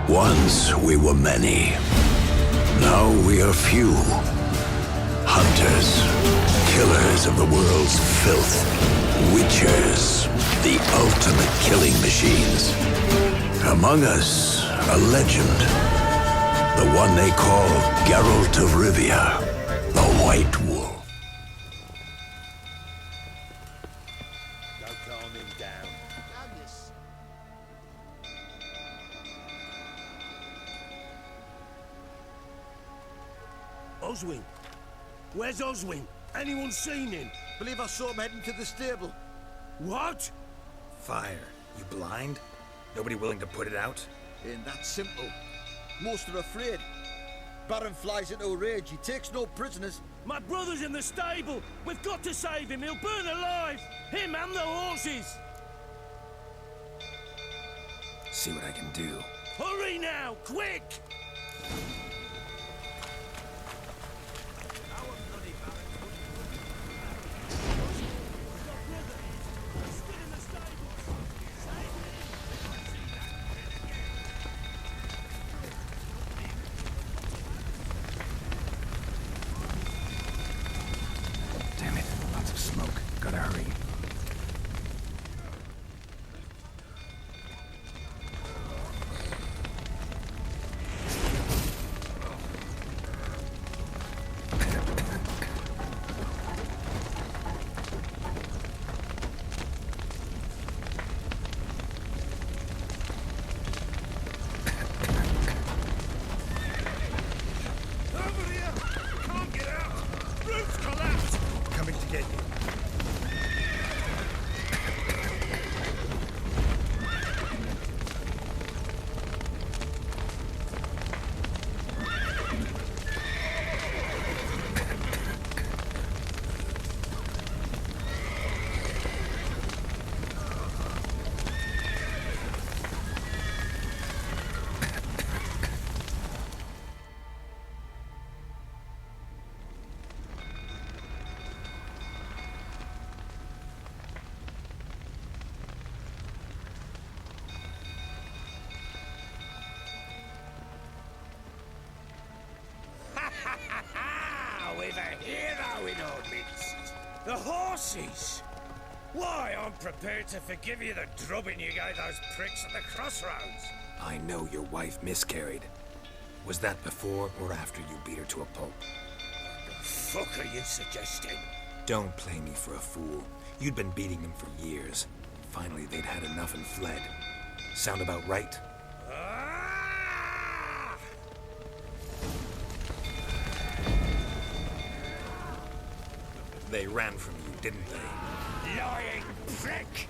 Once we were many. Now we are few. Hunters, killers of the world's filth. Witchers, the ultimate killing machines. Among us, a legend. The one they call Geralt of Rivia, the White Wolf. Don't calm him down. Oswin? Where's Oswin? Anyone seen him? Believe I saw him heading to the stable. What? Fire. You blind? Nobody willing to put it out? Ain't that simple. Most are afraid. Baron flies into a rage. He takes no prisoners. My brother's in the stable. We've got to save him. He'll burn alive. Him and the horses. See what I can do. Hurry now, quick! Damn it. Lots of smoke. Gotta hurry. Coming to get you. We've a hero in our midst. The horses! Why, I'm prepared to forgive you the drubbing you gave those pricks at the crossroads. I know your wife miscarried. Was that before or after you beat her to a pulp? The fuck are you suggesting? Don't play me for a fool. You'd been beating them for years. Finally, they'd had enough and fled. Sound about right? Ah! They ran from you, didn't they? Lying prick!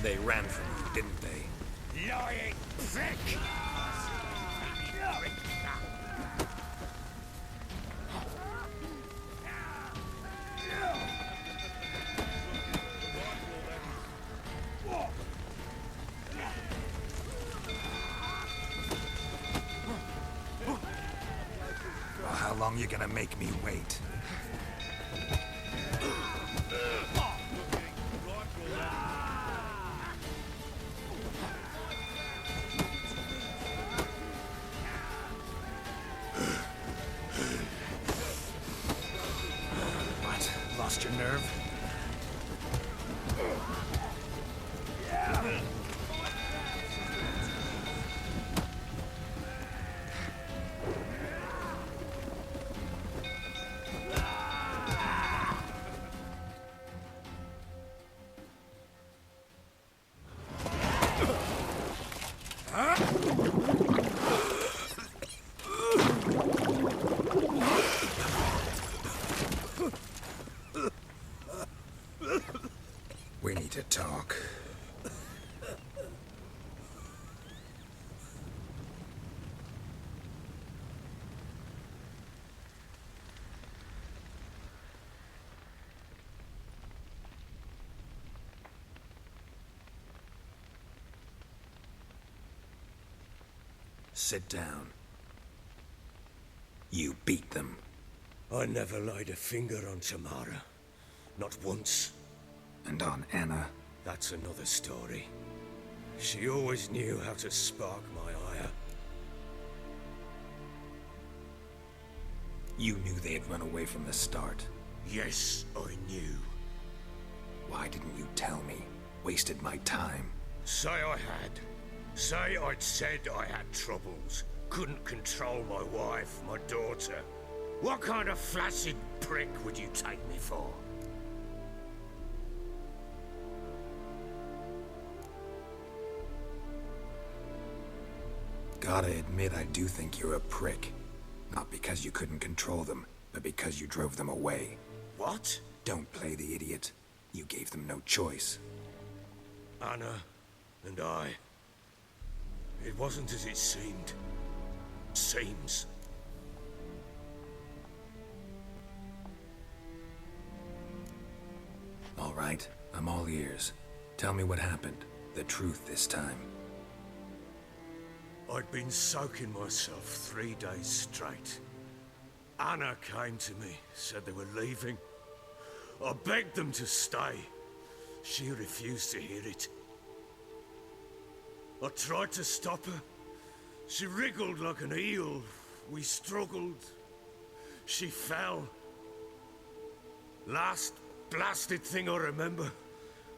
They ran from you, didn't they? Lying prick! Well, how long you gonna make me wait? What? Lost your nerve? We need to talk. Sit down. You beat them. I never laid a finger on Tamara. Not once. And on Anna. That's another story. She always knew how to spark my ire. You knew they had run away from the start. Yes, I knew. Why didn't you tell me? Wasted my time. Say I had. Say I'd said I had troubles. Couldn't control my wife, my daughter. What kind of flaccid prick would you take me for? Gotta admit, I do think you're a prick. Not because you couldn't control them, but because you drove them away. What? Don't play the idiot. You gave them no choice. Anna and I. It wasn't as it seemed. Seems. All right, I'm all ears. Tell me what happened. The truth this time. I'd been soaking myself 3 days straight. Anna came to me, said they were leaving. I begged them to stay. She refused to hear it. I tried to stop her. She wriggled like an eel. We struggled. She fell. Last blasted thing I remember.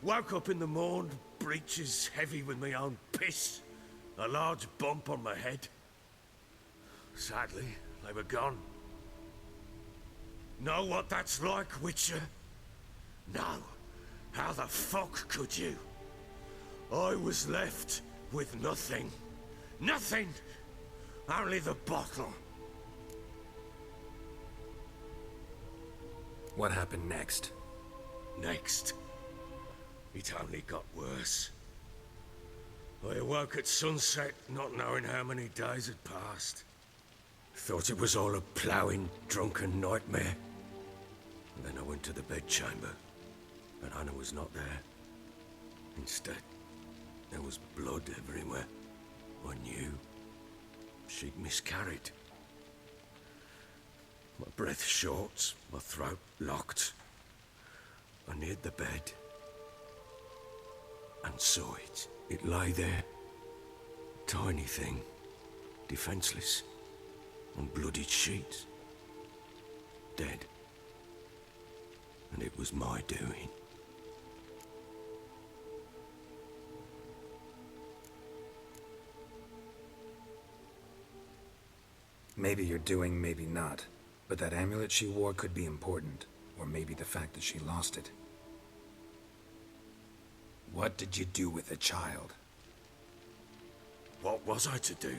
Woke up in the morn, breeches heavy with my own piss. A large bump on my head. Sadly, they were gone. Know what that's like, Witcher? No. How the fuck could you? I was left with nothing. Nothing! Only the bottle. What happened next? Next. It only got worse. I awoke at sunset, not knowing how many days had passed. Thought it was all a ploughing, drunken nightmare. And then I went to the bedchamber, and Anna was not there. Instead, there was blood everywhere. I knew she'd miscarried. My breath short, my throat locked. I neared the bed and saw it. It lay there, tiny thing, defenseless, on bloodied sheets, dead. And it was my doing. Maybe you're doing, maybe not. But that amulet she wore could be important. Or maybe the fact that she lost it. What did you do with the child? What was I to do?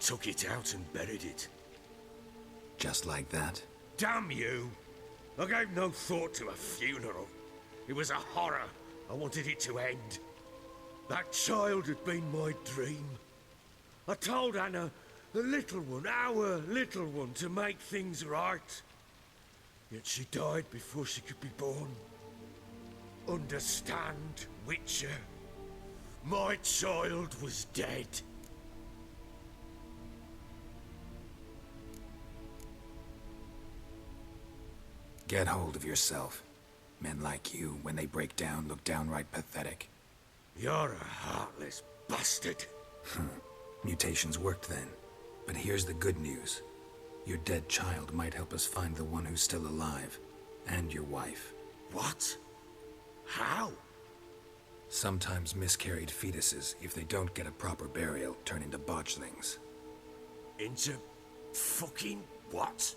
Took it out and buried it. Just like that? Damn you! I gave no thought to a funeral. It was a horror. I wanted it to end. That child had been my dream. I told Anna, the little one, our little one, to make things right. Yet she died before she could be born. Understand, Witcher? My child was dead. Get hold of yourself. Men like you, when they break down, look downright pathetic. You're a heartless bastard. Mutations worked then. But here's the good news. Your dead child might help us find the one who's still alive. And your wife. What? How? Sometimes miscarried fetuses, if they don't get a proper burial, turn into botchlings. Into fucking what?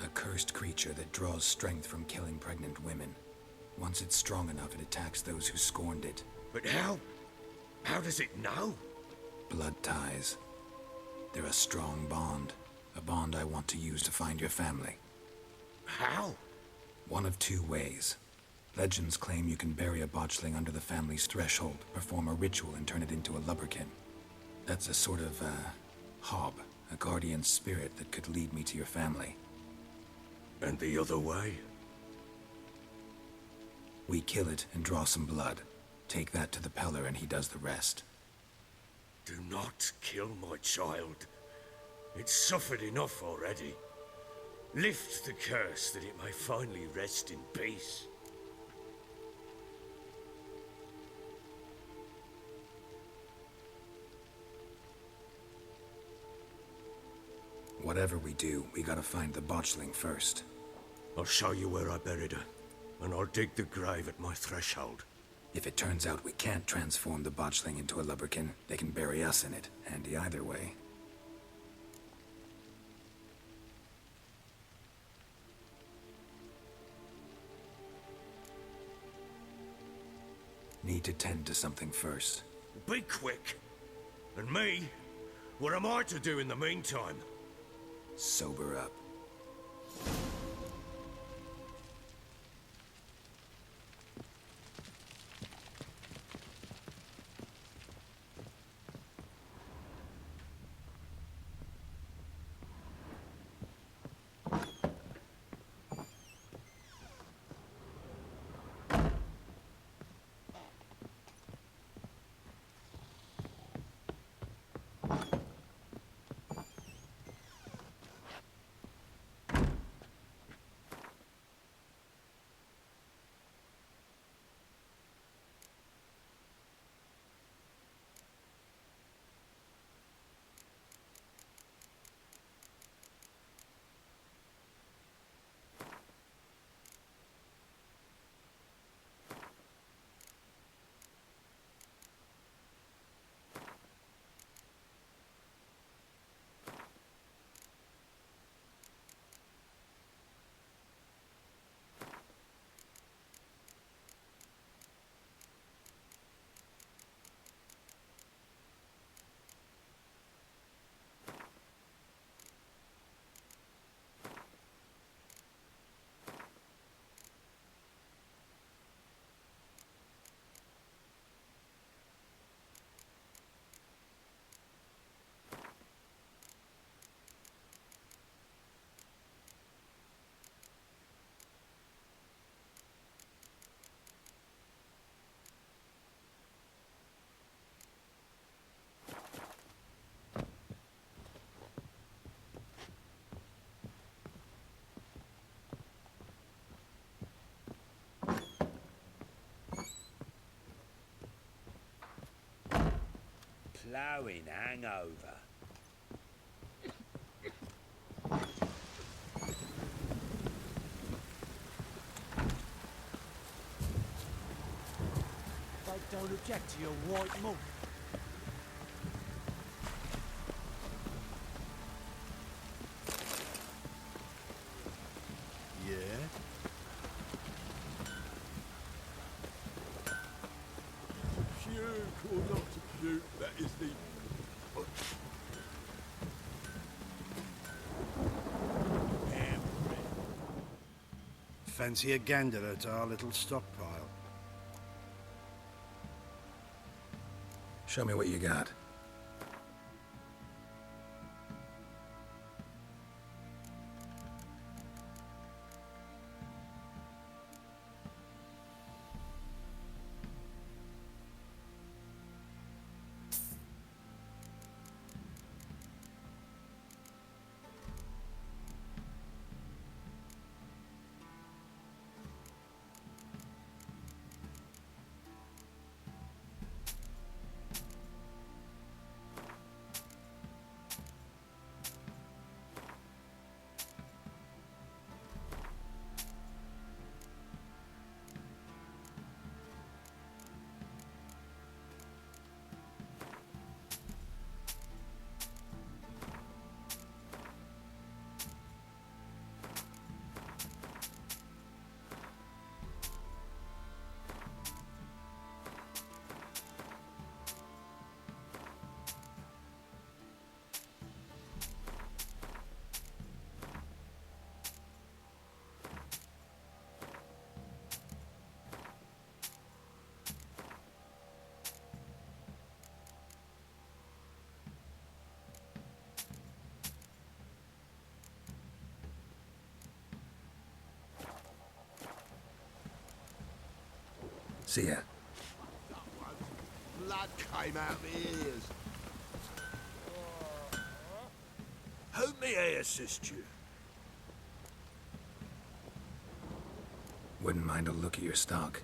A cursed creature that draws strength from killing pregnant women. Once it's strong enough, it attacks those who scorned it. But how? How does it know? Blood ties. They're a strong bond. A bond I want to use to find your family. How? One of two ways. Legends claim you can bury a botchling under the family's threshold, perform a ritual, and turn it into a lubberkin. That's a sort of, hob, a guardian spirit that could lead me to your family. And the other way? We kill it and draw some blood. Take that to the Peller and he does the rest. Do not kill my child. It's suffered enough already. Lift the curse that it may finally rest in peace. Whatever we do, we gotta find the botchling first. I'll show you where I buried her, and I'll dig the grave at my threshold. If it turns out we can't transform the botchling into a lubberkin, they can bury us in it. Handy either way. Need to tend to something first. Be quick. And me? What am I to do in the meantime? Sober up. Ploughing hangover. I don't object to your white mug. Yeah? Fancy a gander at our little stockpile? Show me what you got. See ya. Blood came out of my ears. Who may I assist you? Wouldn't mind a look at your stock.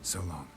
So long.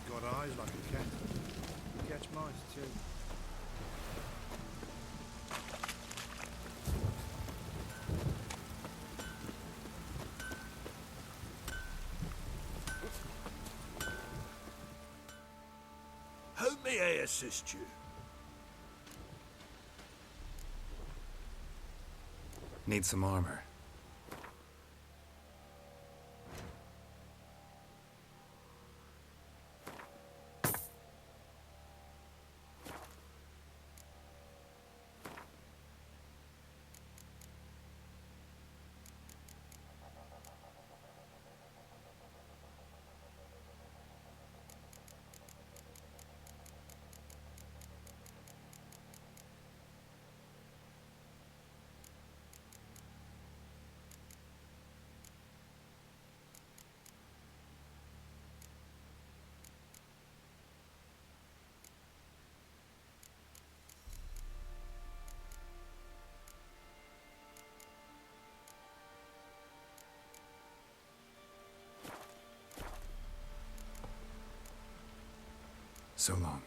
Got eyes like a cat. Catch mice too. Who may I assist you? Need some armor. So long.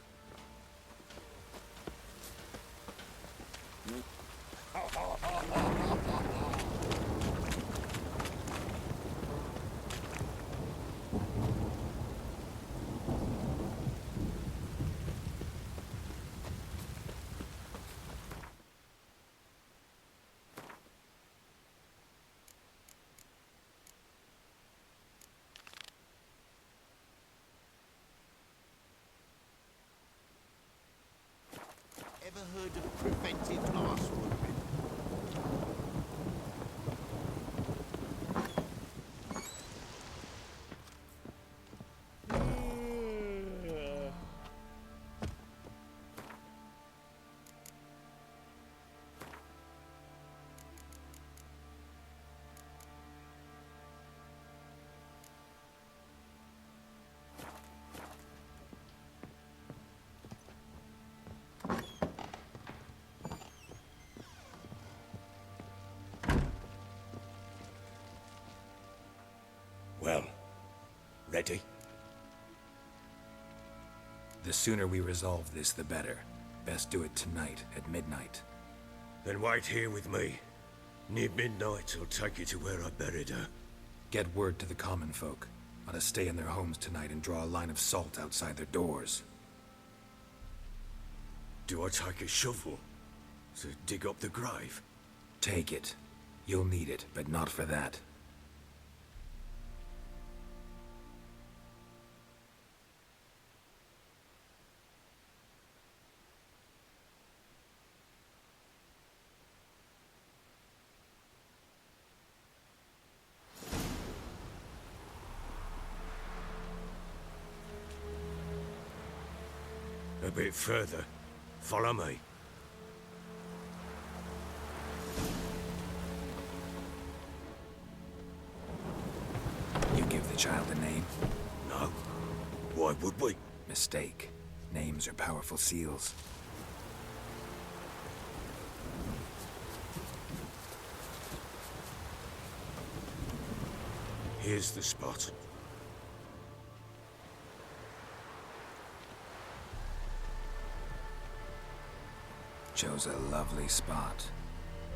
heard of preventive glassworking? Well, ready? The sooner we resolve this, the better. Best do it tonight, at midnight. Then wait here with me. Near midnight, I'll take you to where I buried her. Get word to the common folk. Ought to stay in their homes tonight and draw a line of salt outside their doors. Do I take a shovel to dig up the grave? Take it. You'll need it, but not for that. A bit further. Follow me. You give the child a name? No. Why would we? Mistake. Names are powerful seals. Here's the spot. Chose a lovely spot.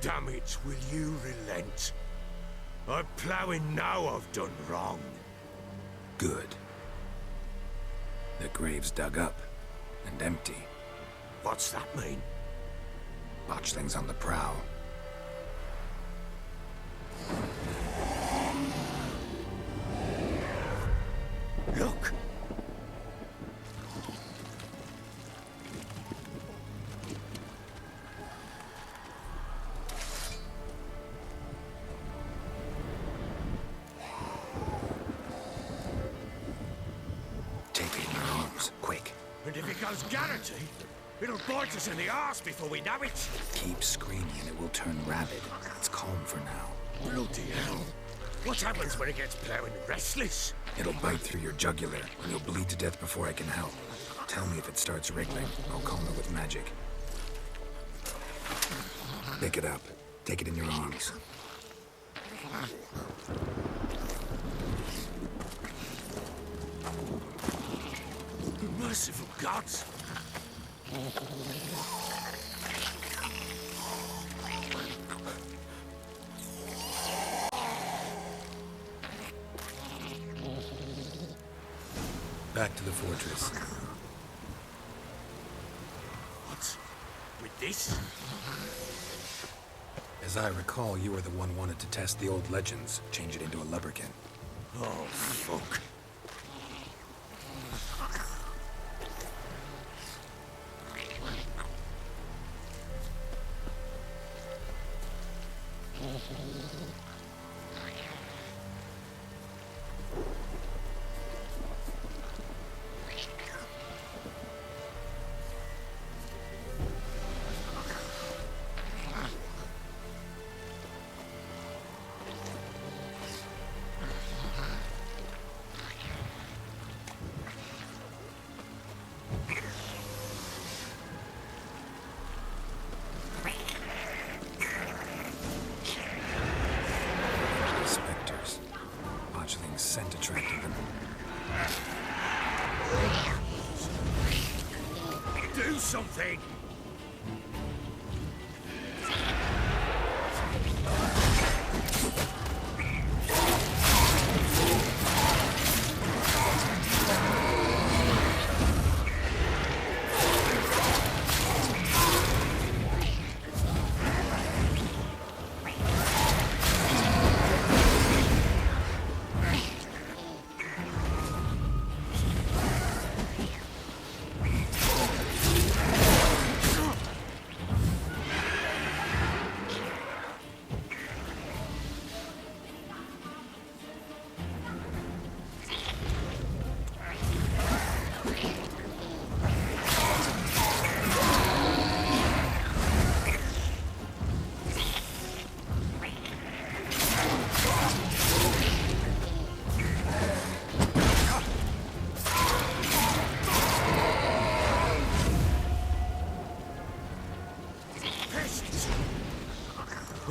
Damn it, will you relent? I'm ploughing now I've done wrong. Good. The grave's dug up and empty. What's that mean? Botchling's on the prowl. Look! Take it in your arms, quick. And if it goes Garrity, it'll bite us in the arse before we know it. Keep screaming and it will turn rabid. It's calm for now. Bloody hell. What happens when it gets ploughing restless? It'll bite through your jugular, and you'll bleed to death before I can help. Tell me if it starts wriggling. I'll calm it with magic. Pick it up. Take it in your arms. Merciful gods! Back to the fortress. What? With this? As I recall, you were the one wanted to test the old legends, change it into a lubberkin. Oh, fuck. Spectres. Botchling's scent attracted them. Do something!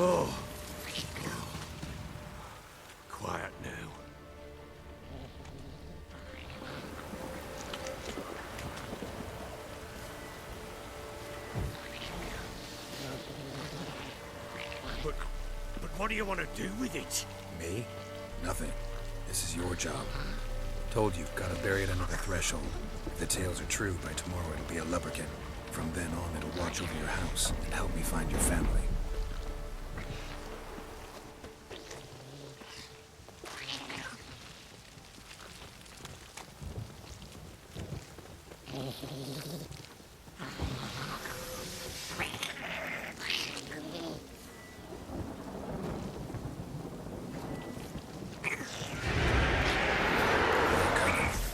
Oh. Quiet now. But what do you want to do with it? Me? Nothing. This is your job. Told you, gotta bury it under the threshold. If the tales are true, by tomorrow it'll be a lubberkin. From then on, it'll watch over your house and help me find your family.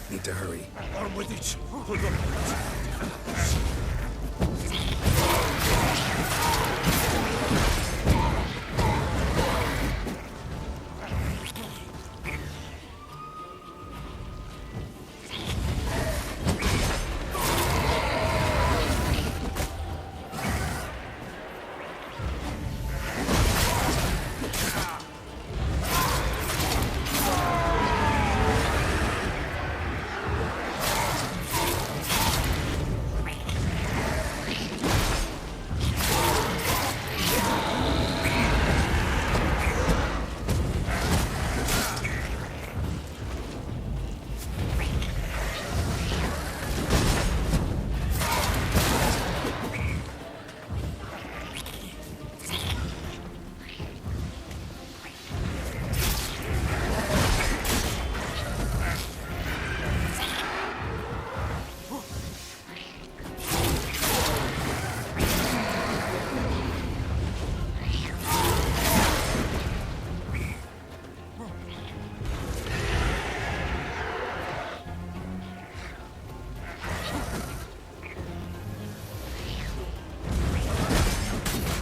Need to hurry. On with it.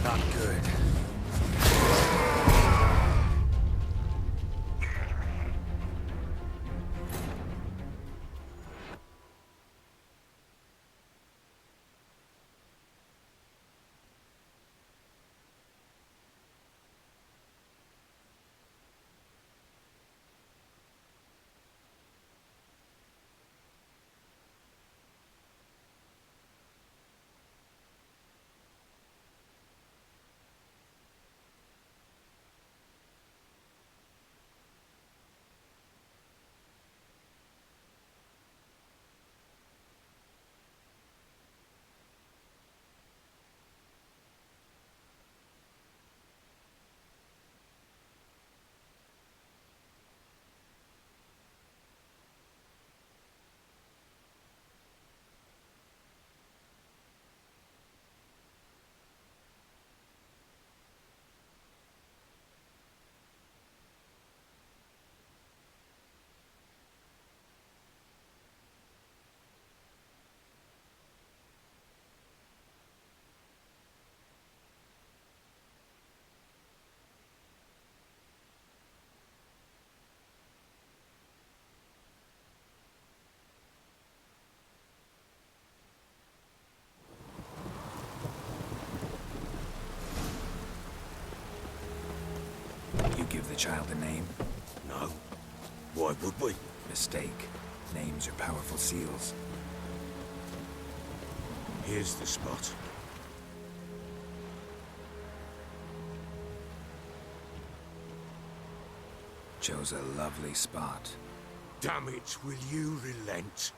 Not good. You give the child a name? No. Why would we? Mistake. Names are powerful seals. Here's the spot. Chose a lovely spot. Damn it, will you relent?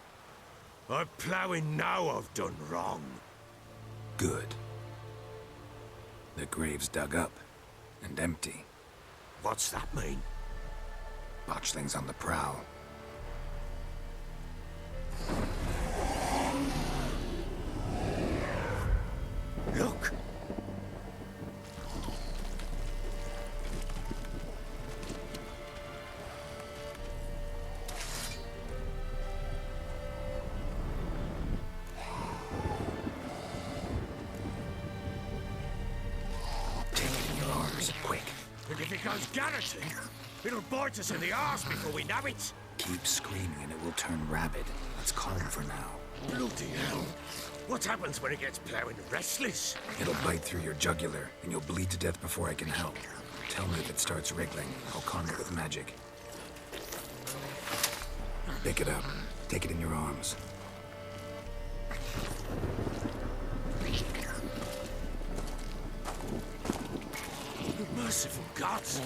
I'm ploughing now I've done wrong. Good. The grave's dug up and empty. What's that mean? Botchling's on the prowl. Look! Take it in your arms, quick. And if it goes garroting, it'll bite us in the arse before we know it. Keep screaming and it will turn rabid. Let's calm for now. Bloody hell! What happens when it gets plowing restless? It'll bite through your jugular, and you'll bleed to death before I can help. Tell me if it starts wriggling. I'll calm it with magic. Pick it up. Take it in your arms. Merciful gods!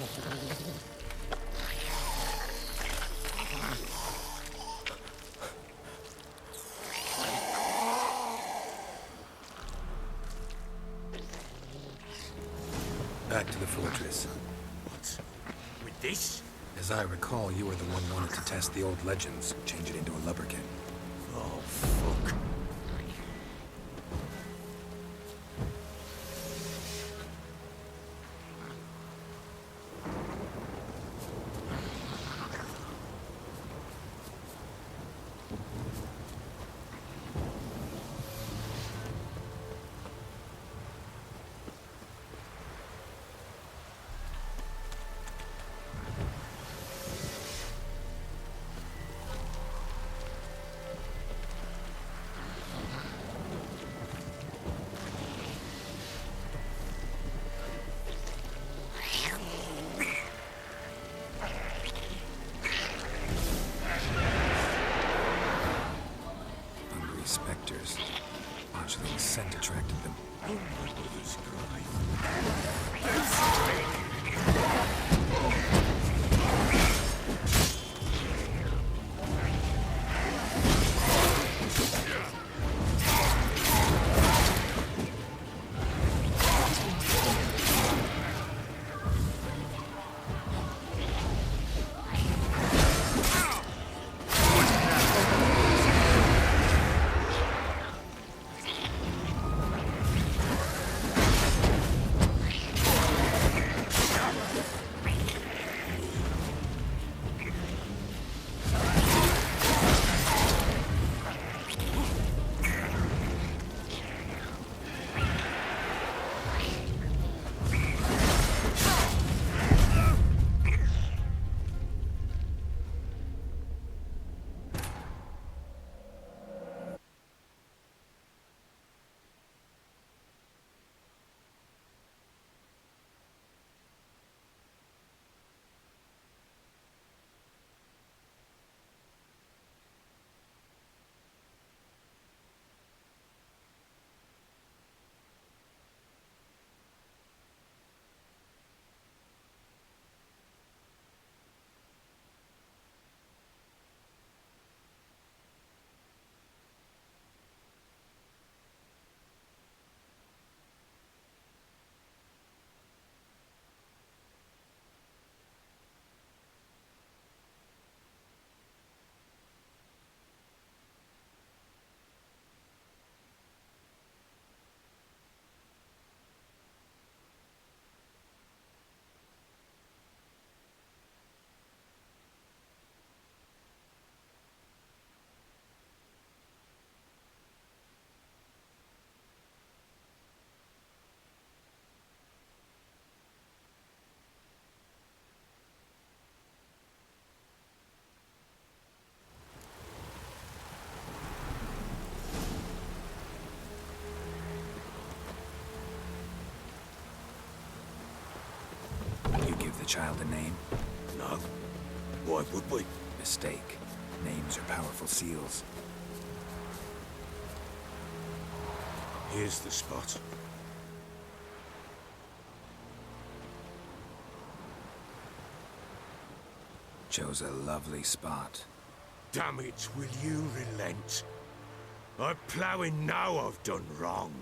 Back to the fortress. What? With this? As I recall, you were the one wanted to test the old legends, change it into a lubberkin. Oh, fuck. Specters. Botchling's scent attracted them. Oh, my mother's cry. The child a name? No. Why would we? Mistake. Names are powerful seals. Here's the spot. Chose a lovely spot. Damn it, will you relent? I'm ploughing now I've done wrong.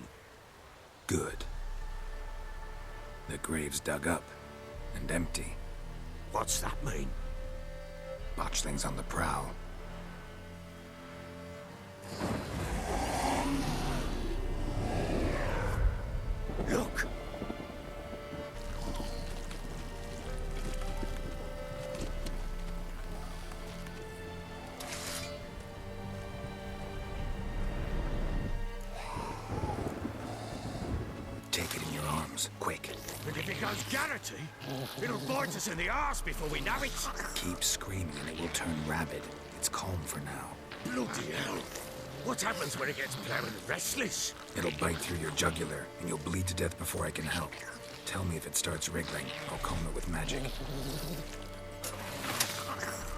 Good. The grave's dug up and empty. What's that mean? Botchling's on the prowl. Look! Take it in your arms, quick. And if it goes Garrity, it'll bite us in the arse before we know it. Keep screaming and it will turn rabid. It's calm for now. Bloody hell. What happens when it gets plowing restless? It'll bite through your jugular, and you'll bleed to death before I can help. Tell me if it starts wriggling. I'll calm it with magic.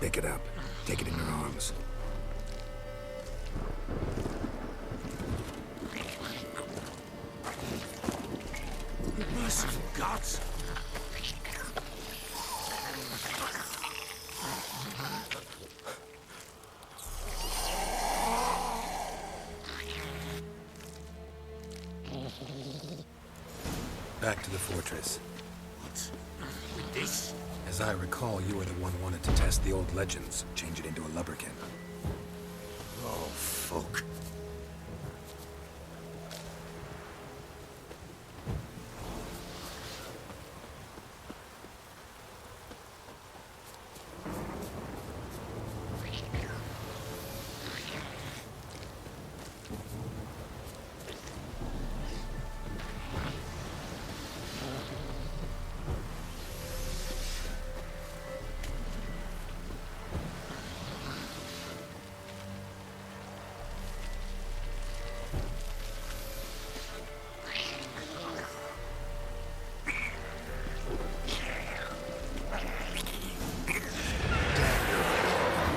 Pick it up. Take it in your arms. Merciful gods! Back to the fortress. What? With this? As I recall, you were the one wanted to test the old legends, change it into a lubberkin. Oh, fuck.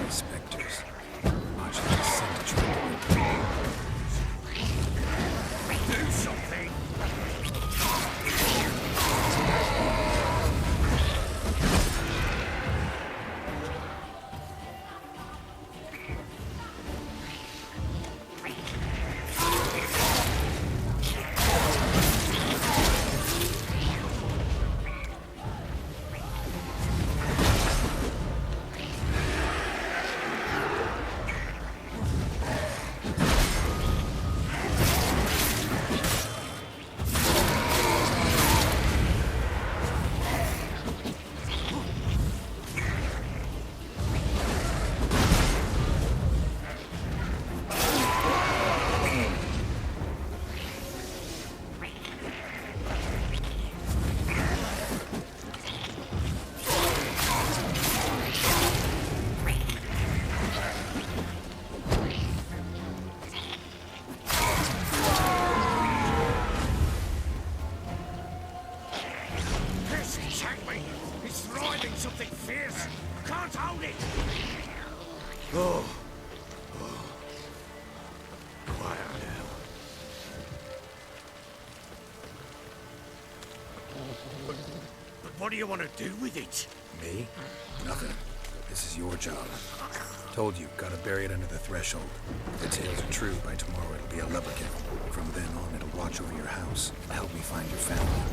Spectres. Watch the descent trend. Do something! It's thriving something fierce. I can't hold it. Oh. Quiet now. But what do you want to do with it? Me? Nothing. This is your job. Told you, gotta bury it under the threshold. If the tales are true, by tomorrow it'll be a lubberkin. From then on, it'll watch over your house and help me find your family.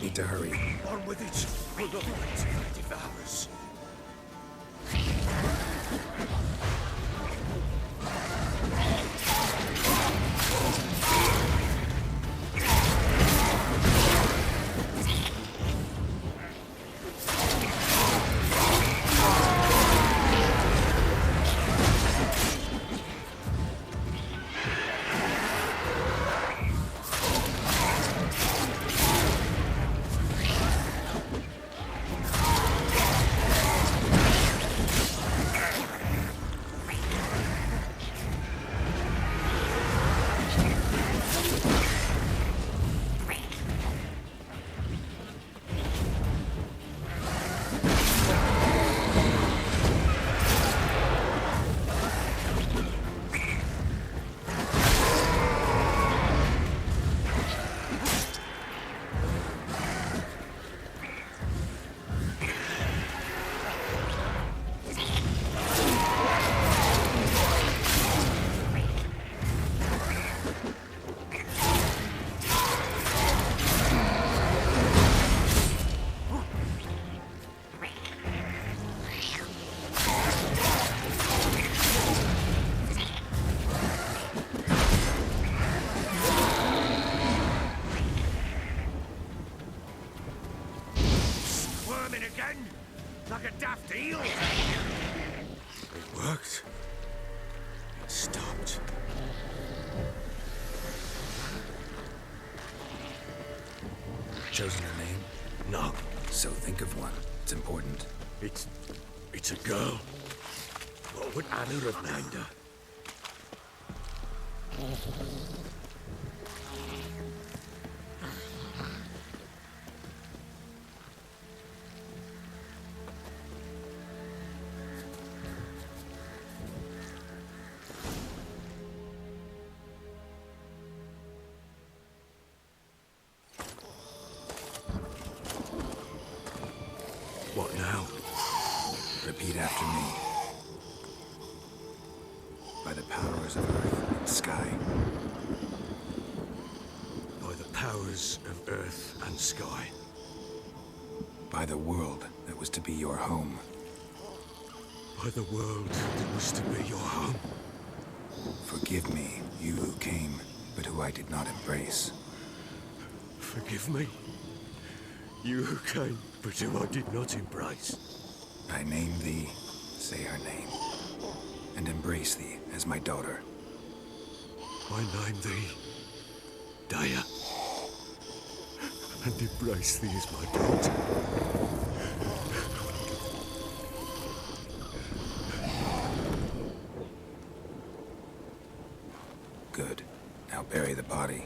Need to hurry. On with it. We'll not wait till it devours. swimming again? Like a daft eel? It worked. It stopped. Chosen a name? No, So think of one. It's important. it's a girl. What would Anna have named her? What now? Repeat after me. By the powers of earth and sky. By the powers of earth and sky. By the world that was to be your home. By the world that was to be your home. Forgive me, you who came, but who I did not embrace. Forgive me. You who came, but who I did not embrace. I name thee, say her name, and embrace thee as my daughter. I name thee Daya, and embrace thee as my daughter. Good. Now bury the body.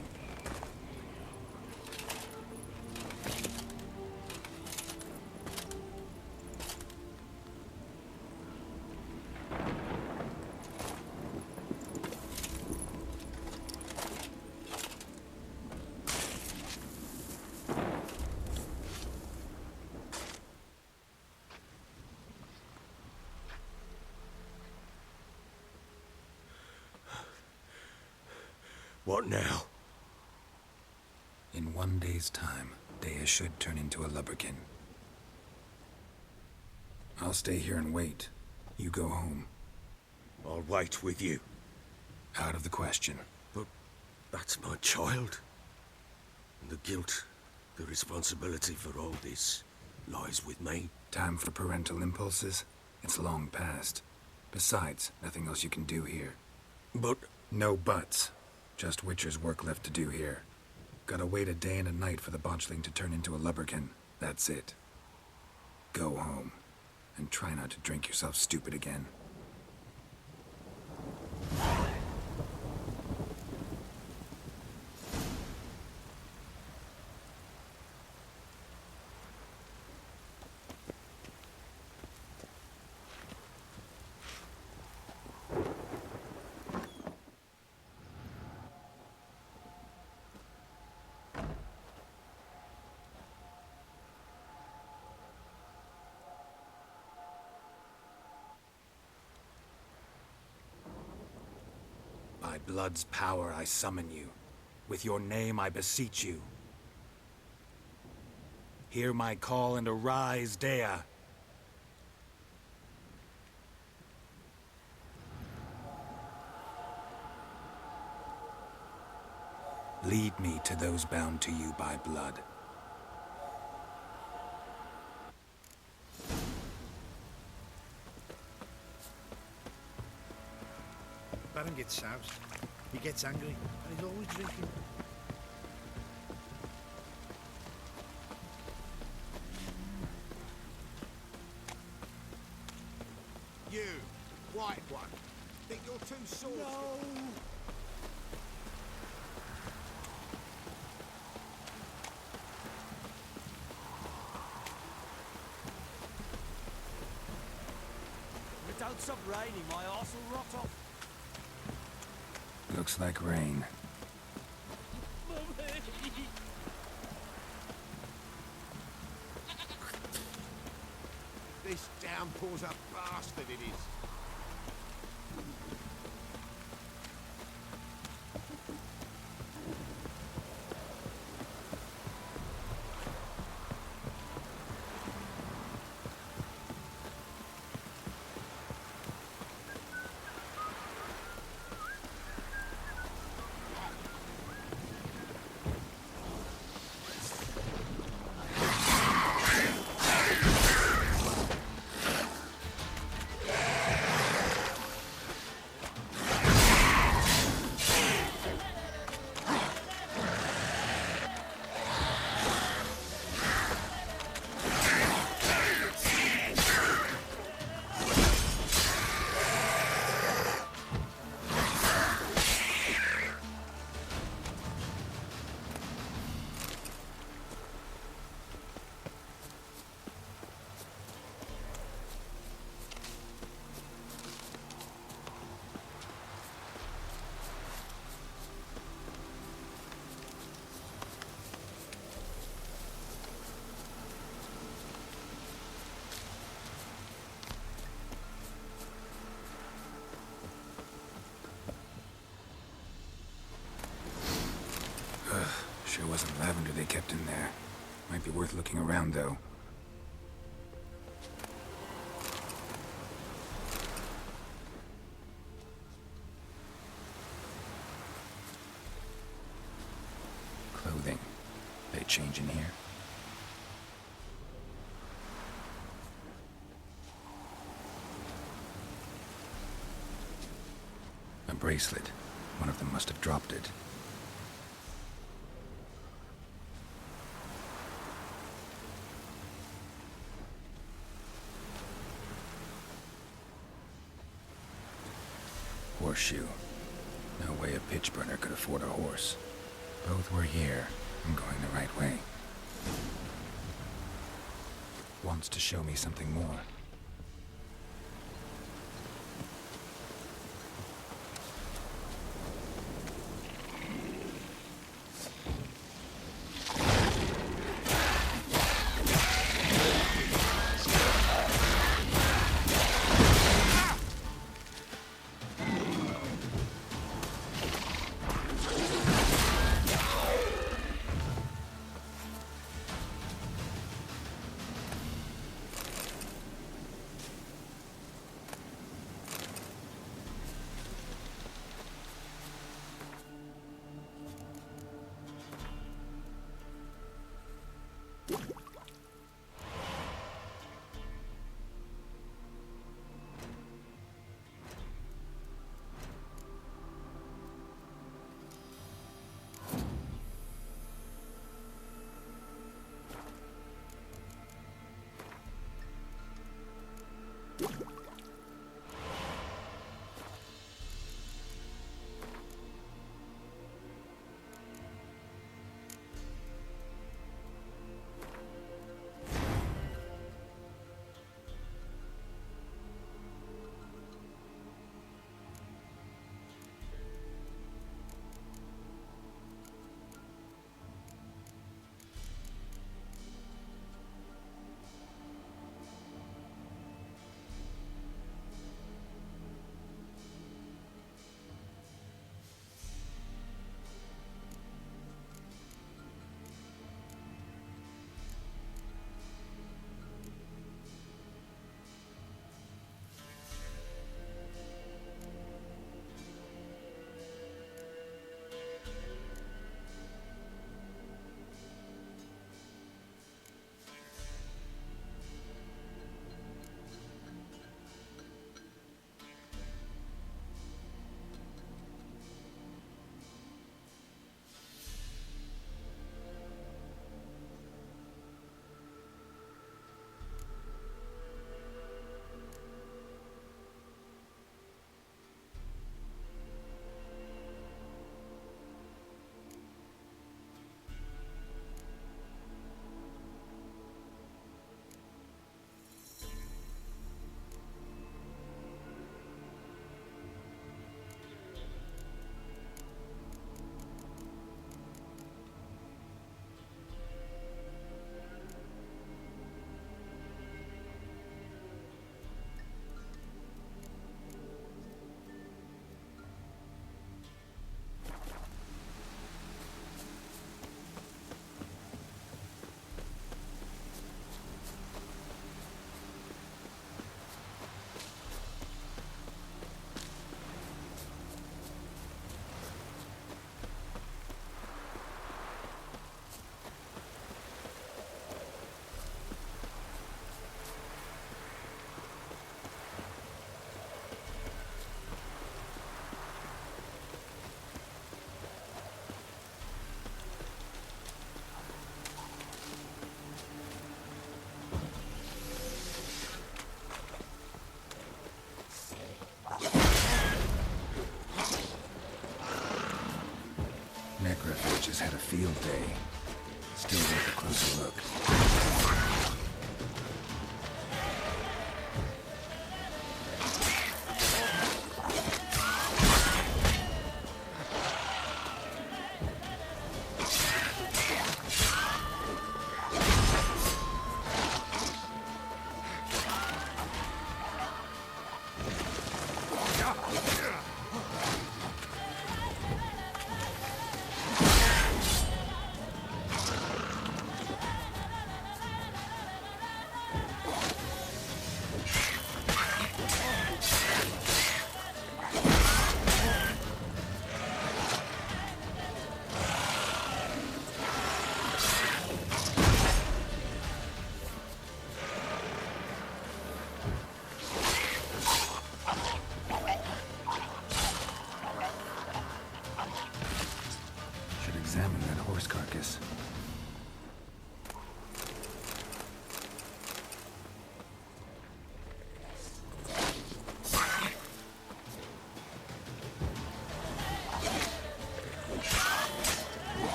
What now? In 1 day's time, Dea should turn into a lubberkin. I'll stay here and wait. You go home. I'll wait with you. Out of the question. But that's my child. And the guilt, the responsibility for all this lies with me. Time for parental impulses? It's long past. Besides, nothing else you can do here. But No buts. Just Witcher's work left to do here. Gotta wait a day and a night for the botchling to turn into a lubberkin. That's it. Go home. And try not to drink yourself stupid again. By blood's power I summon you. With your name I beseech you. Hear my call and arise, Dea. Lead me to those bound to you by blood. Baron gets soused. He gets angry, and he's always drinking. You, white one. Think you're too sore? No. If it don't stop raining, my arse will rot off. Looks like rain. This downpour's a bastard, it is. some lavender they kept in there. Might be worth looking around, though. Clothing. They change in here? A bracelet. One of them must have dropped it. Horseshoe. No way a pitch burner could afford a horse. Both were here. I'm going the right way. Wants to show me something more.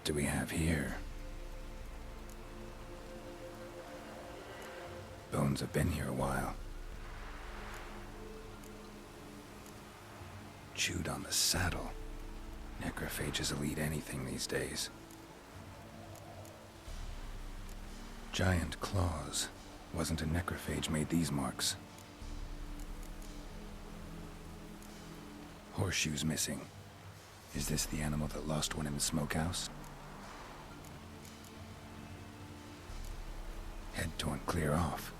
do we have here? Bones have been here a while. Chewed on the saddle. Necrophages will eat anything these days. Giant claws. Wasn't a necrophage made these marks. Horseshoes missing. Is this the animal that lost one in the smokehouse? Head torn clear off.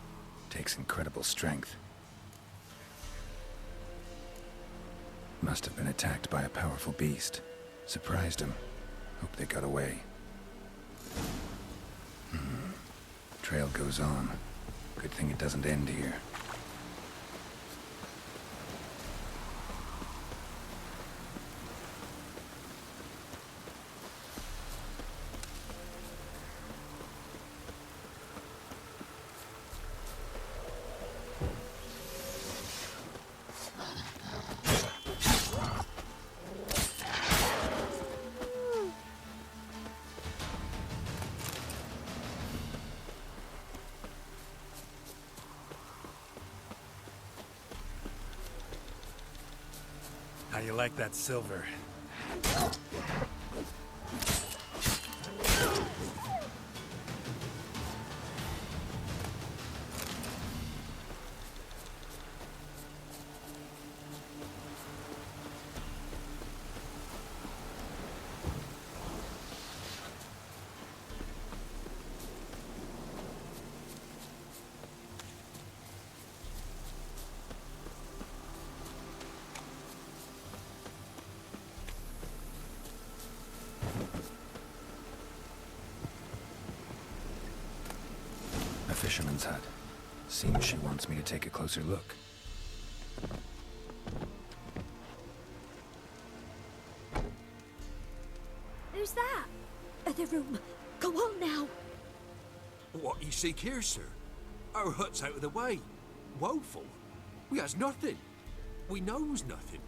Takes incredible strength. Must have been attacked by a powerful beast. Surprised him. Hope they got away. Trail goes on. Good thing it doesn't end here. How you like that silver? Fisherman's hut. Seems she wants me to take a closer look. Who's that? Other room. Go on now. What you seek here, sir? Our hut's out of the way. Woeful. We has nothing. We knows nothing.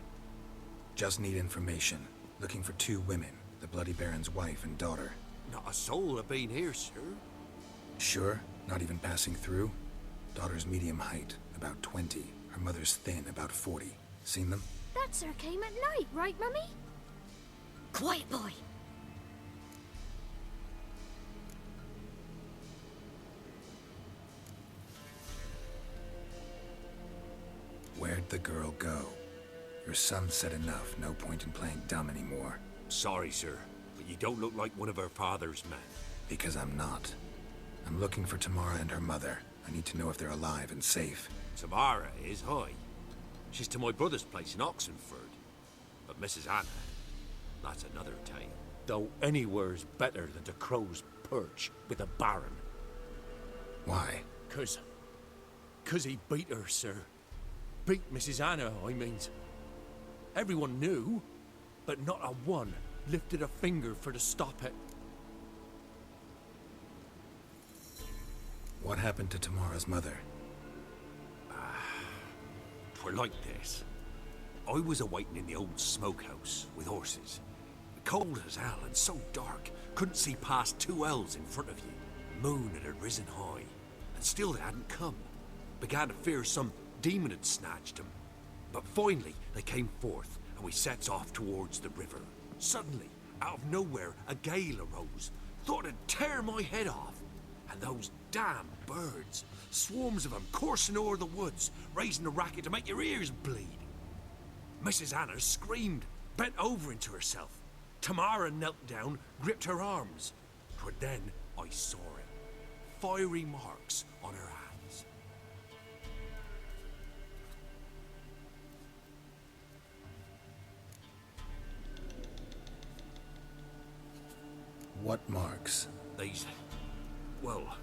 Just need information. Looking for 2 women. The Bloody Baron's wife and daughter. Not a soul have been here, sir. Sure? Not even passing through? Daughter's medium height, about 20. Her mother's thin, about 40. Seen them? That sir came at night, right, Mummy? Quiet, boy. Where'd the girl go? Your son said enough. No point in playing dumb anymore. Sorry, sir, but you don't look like one of her father's men. Because I'm not. I'm looking for Tamara and her mother. I need to know if they're alive and safe. Tamara is high. She's to my brother's place in Oxenford. But Mrs. Anna, that's another tale. Though anywhere's better than the Crow's Perch with a baron. Why? 'Cause he beat her, sir. Beat Mrs. Anna, I means. Everyone knew, but not a one lifted a finger for to stop it. What happened to Tamara's mother? Twere like this. I was awaiting in the old smokehouse with horses. Cold as hell and so dark, couldn't see past 2 ells in front of you. Moon had risen high, and still they hadn't come. Began to fear some demon had snatched them. But finally they came forth, and we sets off towards the river. Suddenly, out of nowhere, a gale arose. Thought it'd tear my head off. And those damn birds, swarms of them coursing o'er the woods, raising a racket to make your ears bleed. Mrs. Anna screamed, bent over into herself. Tamara knelt down, gripped her arms. 'Twere then I saw it. Fiery marks on her hands. What marks? These, well,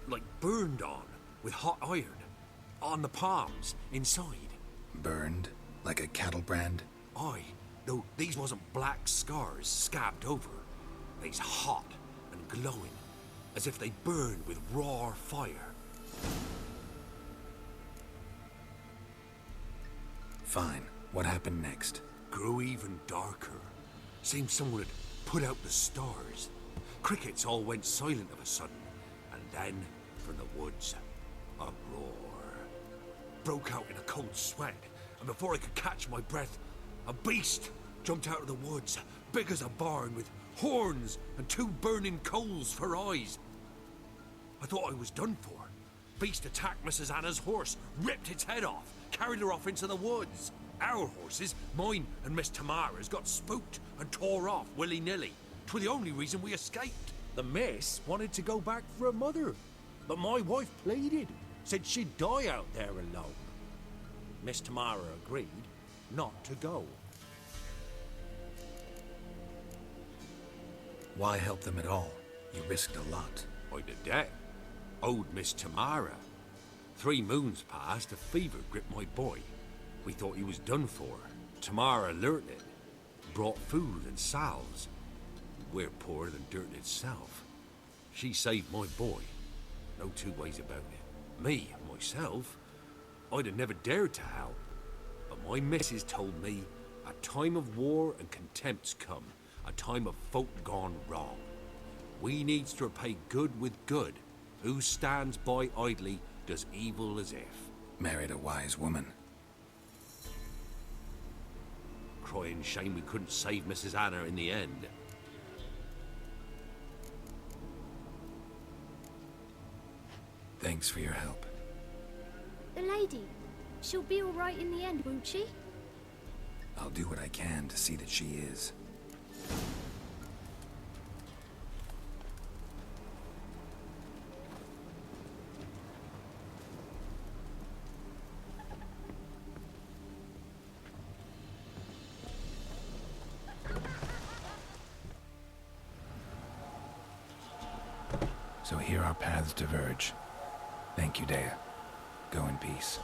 like burned on with hot iron. On the palms, inside. Burned? Like a cattle brand? Aye, though these wasn't black scars scabbed over. They's hot and glowing, as if they burned with raw fire. Fine. What happened next? Grew even darker. Seemed someone had put out the stars. Crickets all went silent of a sudden, and then, from the woods, a roar. Broke out in a cold sweat, and before I could catch my breath, a beast jumped out of the woods, big as a barn, with horns and 2 burning coals for eyes. I thought I was done for. Beast attacked Mrs. Anna's horse, ripped its head off, carried her off into the woods. Our horses, mine and Miss Tamara's, got spooked and tore off willy-nilly. 'Twas the only reason we escaped. The miss wanted to go back for her mother, but my wife pleaded, said she'd die out there alone. Miss Tamara agreed not to go. Why help them at all? You risked a lot. I'd a debt. Owed Miss Tamara. 3 moons passed, a fever gripped my boy. We thought he was done for. Tamara learnt it. Brought food and salves. We're poorer than dirt itself. She saved my boy. No 2 ways about it. Me, myself, I'd have never dared to help. But my missus told me a time of war and contempt's come. A time of folk gone wrong. We needs to repay good with good. Who stands by idly does evil as if. Married a wise woman. Crying shame we couldn't save Mrs. Anna in the end. Thanks for your help. The lady, she'll be all right in the end, won't she? I'll do what I can to see that she is. So here our paths diverge. Thank you, Dea. Go in peace.